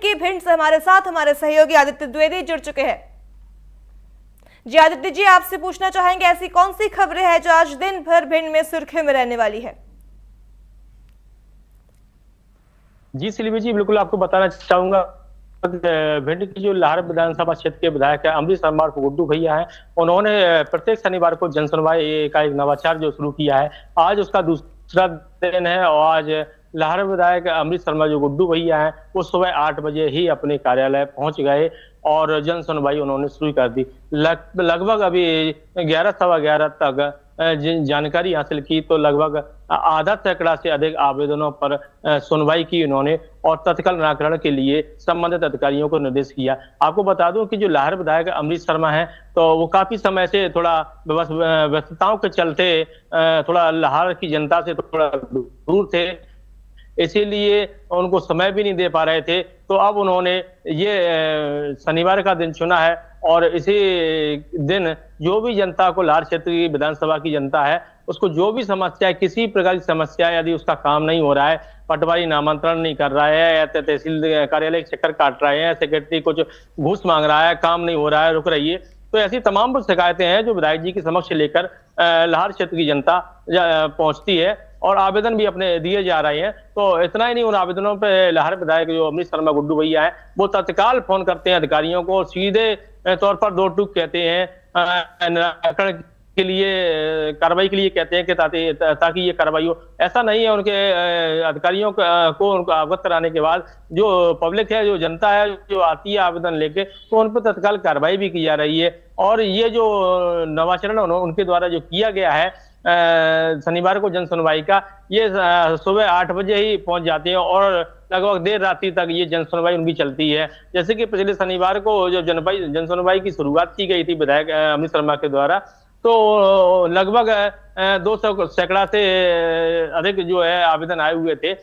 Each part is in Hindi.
की भिंड से हमारे साथ हमारे सहयोगी आदित्य द्विवेदी जुड़ चुके हैं। जी आदित्य जी, आपसे पूछना चाहेंगे ऐसी कौन सी खबरें हैं जो आज दिन भर भिंड में सुर्खियों में रहने वाली है? जी सिलीवी जी, बिल्कुल आपको बताना चाहूंगा। भिंड की जो लाहौर विधानसभा क्षेत्र के विधायक है अमरीश शर्मा और गुड्डू भैया हैं, उन्होंने प्रत्येक शनिवार को जन सुनवाई का एक नवाचार जो शुरू किया है, आज उसका दूसरा दिन है। और आज लाहौर विधायक अमरीश शर्मा जो गुड्डू भैया हैं, वो सुबह 8 बजे ही अपने कार्यालय पहुंच गए और जन सुनवाई उन्होंने शुरू कर दी। लगभग अभी 11 सवा 11 तक जानकारी हासिल की तो लगभग आधा सैकड़ा से अधिक आवेदनों पर सुनवाई की उन्होंने और तत्काल निराकरण के लिए संबंधित अधिकारियों को निर्देश किया। आपको बता दूं कि जो लाहौर विधायक अमरीश शर्मा है, तो वो काफी समय से थोड़ा व्यस्तताओं के चलते थोड़ा लाहौर की जनता से थोड़ा दूर थे, इसीलिए उनको समय भी नहीं दे पा रहे थे। तो अब उन्होंने ये शनिवार का दिन चुना है और इसी दिन जो भी जनता को लाहौर क्षेत्र की विधानसभा की जनता है, उसको जो भी समस्या, किसी प्रकार की समस्या, यदि उसका काम नहीं हो रहा है, पटवारी नामांतरण नहीं कर रहा है या तहसील कार्यालय के चक्कर काट रहे हैं, सेक्रेटरी कुछ घूस मांग रहा है, काम नहीं हो रहा है, रुक रही है, तो ऐसी तमाम शिकायतें हैं जो विधायक जी के समक्ष लेकर लाहौर क्षेत्र की जनता पहुंचती है और आवेदन भी अपने दिए जा रहे हैं। तो इतना ही नहीं, उन आवेदनों पे लाहौर विधायक जो अमरीश शर्मा गुड्डू भैया हैं, वो तत्काल फोन करते हैं अधिकारियों को, सीधे तौर पर दो टूक कहते हैं निराकरण के लिए, कार्रवाई के लिए कहते हैं कि ताकि ये कार्रवाई हो। ऐसा नहीं है, उनके अधिकारियों को उनको अवगत कराने के बाद जो पब्लिक है, जो जनता है, जो आती है आवेदन लेके, तो उन पर तत्काल कार्रवाई भी की जा रही है। और ये जो नवाचरण उनके द्वारा जो किया गया है शनिवार को जन सुनवाई का, ये सुबह 8 बजे ही पहुंच जाते हैं और लगभग देर रात्रि तक ये जन सुनवाई उनकी चलती है। जैसे कि पिछले शनिवार को जब जन सुनवाई की शुरुआत की गई थी विधायक अमरीश शर्मा के द्वारा, तो लगभग 200 सैकड़ा से अधिक जो है आवेदन आए हुए थे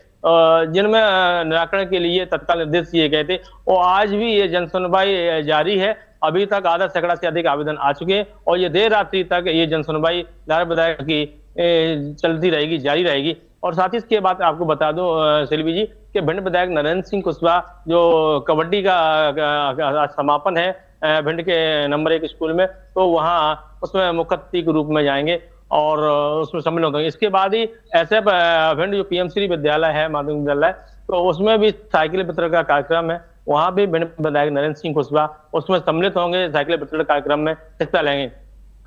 जिनमें निराकरण के लिए तत्काल निर्देश दिए गए थे। और आज भी ये जन सुनवाई जारी है, अभी तक आधा सैकड़ा से अधिक आवेदन आ चुके हैं और ये देर रात्रि तक ये जन सुनवाई लाहौर विधायक की चलती रहेगी, जारी रहेगी। और साथ ही इसके बाद आपको बता दूं सिल्वी जी कि भिंड विधायक नरेंद्र सिंह कुशवाहा जो कबड्डी का समापन है भिंड के नंबर 1 स्कूल में, तो वहाँ उसमें मुख्य अतिथि के रूप में जाएंगे और उसमें सम्मिलित होंगे। इसके बाद ही ऐसे भिंड जो पीएमसी विद्यालय है, माध्यमिक विद्यालय, तो उसमें भी साइकिल वितरण का कार्यक्रम है, वहां भी भिंड विधायक नरेंद्र सिंह कुशवाहा उसमें सम्मिलित होंगे, साइकिल वितरण कार्यक्रम में हिस्सा लेंगे।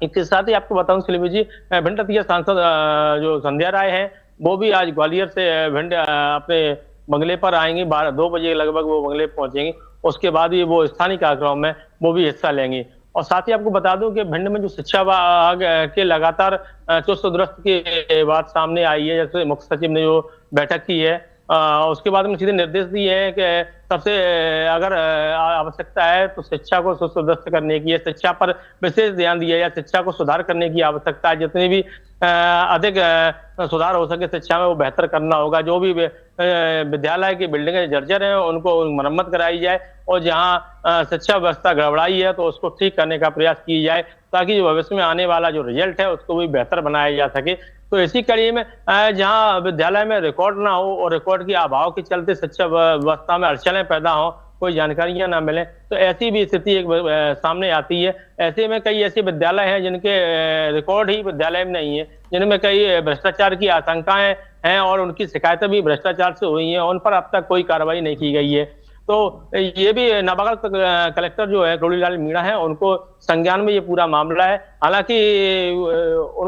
इसके साथ ही आपको बताऊं सिलीवी जी, भिंड रतिया सांसद जो संध्या राय है, वो भी आज ग्वालियर से भिंड अपने बंगले पर आएंगे, 2 बजे लगभग वो बंगले पहुंचेंगे। उसके बाद ही वो स्थानीय कार्यक्रम में वो भी हिस्सा लेंगे। और साथ ही आपको बता दूं कि भिंड में जो शिक्षा विभाग के लगातार चुस्त दुरुस्त की बात सामने आई है, जैसे मुख्य सचिव ने जो बैठक की है, उसके बाद में सीधे निर्देश दिए हैं कि सबसे अगर आवश्यकता है तो शिक्षा को सुदृढ़ करने की है, शिक्षा पर विशेष ध्यान दिया या शिक्षा को सुधार करने की आवश्यकता है, जितनी भी अधिक सुधार हो सके शिक्षा में वो बेहतर करना होगा। जो भी विद्यालय की बिल्डिंगें जर्जर हैं उनको मरम्मत कराई जाए और जहाँ शिक्षा व्यवस्था गड़बड़ाई है तो उसको ठीक करने का प्रयास किया जाए, ताकि जो भविष्य में आने वाला जो रिजल्ट है उसको भी बेहतर बनाया जा सके। तो इसी कड़ी में जहाँ विद्यालय में रिकॉर्ड ना हो और रिकॉर्ड के अभाव के चलते शिक्षा व्यवस्था में अड़चनें पैदा हो, कोई जानकारियां ना मिले, तो ऐसी भी स्थिति एक सामने आती है। ऐसे में कई ऐसे विद्यालय हैं जिनके रिकॉर्ड ही विद्यालय में नहीं है, जिनमें कई भ्रष्टाचार की आशंकाएं हैं और उनकी शिकायतें भी भ्रष्टाचार से हुई हैं, उन पर अब तक कोई कार्रवाई नहीं की गई है। तो ये भी नवागत कलेक्टर जो है रोड़ीलाल मीणा है, उनको संज्ञान में ये पूरा मामला है। हालांकि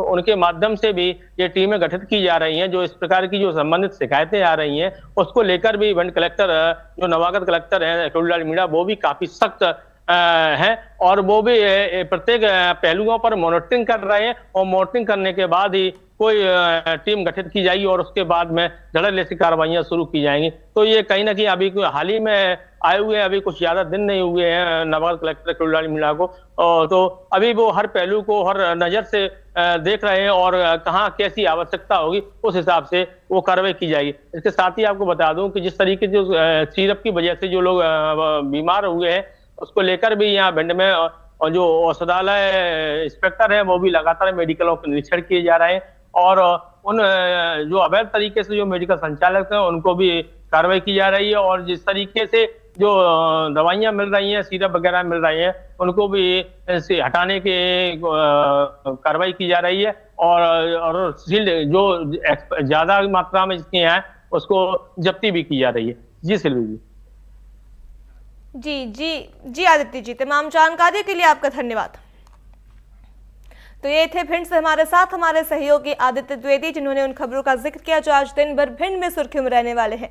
उनके माध्यम से भी ये टीमें गठित की जा रही हैं, जो इस प्रकार की जो संबंधित शिकायतें आ रही हैं उसको लेकर भी भिंड कलेक्टर जो नवागत कलेक्टर है रोड़ीलाल मीणा, वो भी काफी सख्त हैं और वो भी प्रत्येक पहलुओं पर मॉनिटरिंग कर रहे हैं और मॉनिटरिंग करने के बाद ही कोई टीम गठित की जाएगी और उसके बाद में धड़ल्ले से कार्रवाइयां शुरू की जाएंगी। तो ये कहीं ना कहीं अभी हाल ही में आए हुए हैं, अभी कुछ ज्यादा दिन नहीं हुए हैं नवागत कलेक्टर रोड़ीलाल मीणा को, तो अभी वो हर पहलू को हर नजर से देख रहे हैं और कहाँ कैसी आवश्यकता होगी उस हिसाब से वो कार्रवाई की जाएगी। इसके साथ ही आपको बता दूं कि जिस तरीके से सिरप की वजह से जो लोग बीमार हुए हैं उसको लेकर भी यहाँ भिंड में और जो औषधालय इंस्पेक्टर है वो भी लगातार मेडिकलों के निरीक्षण किए जा रहे हैं और उन जो अवैध तरीके से जो मेडिकल संचालक हैं उनको भी कार्रवाई की जा रही है। और जिस तरीके से जो दवाइयां मिल रही हैं, सिरप वगैरह मिल रही हैं, उनको भी से हटाने की कार्रवाई की जा रही है। और सील्ड जो ज्यादा मात्रा में जितनी है उसको जब्ती भी की जा रही है। जी सिल्वी जी। जी आदित्य जी, तमाम जानकारी के लिए आपका धन्यवाद। तो ये थे भिंड से हमारे साथ हमारे सहयोगी आदित्य द्विवेदी, जिन्होंने उन खबरों का जिक्र किया जो आज दिन भर भिंड में सुर्खियों में रहने वाले हैं।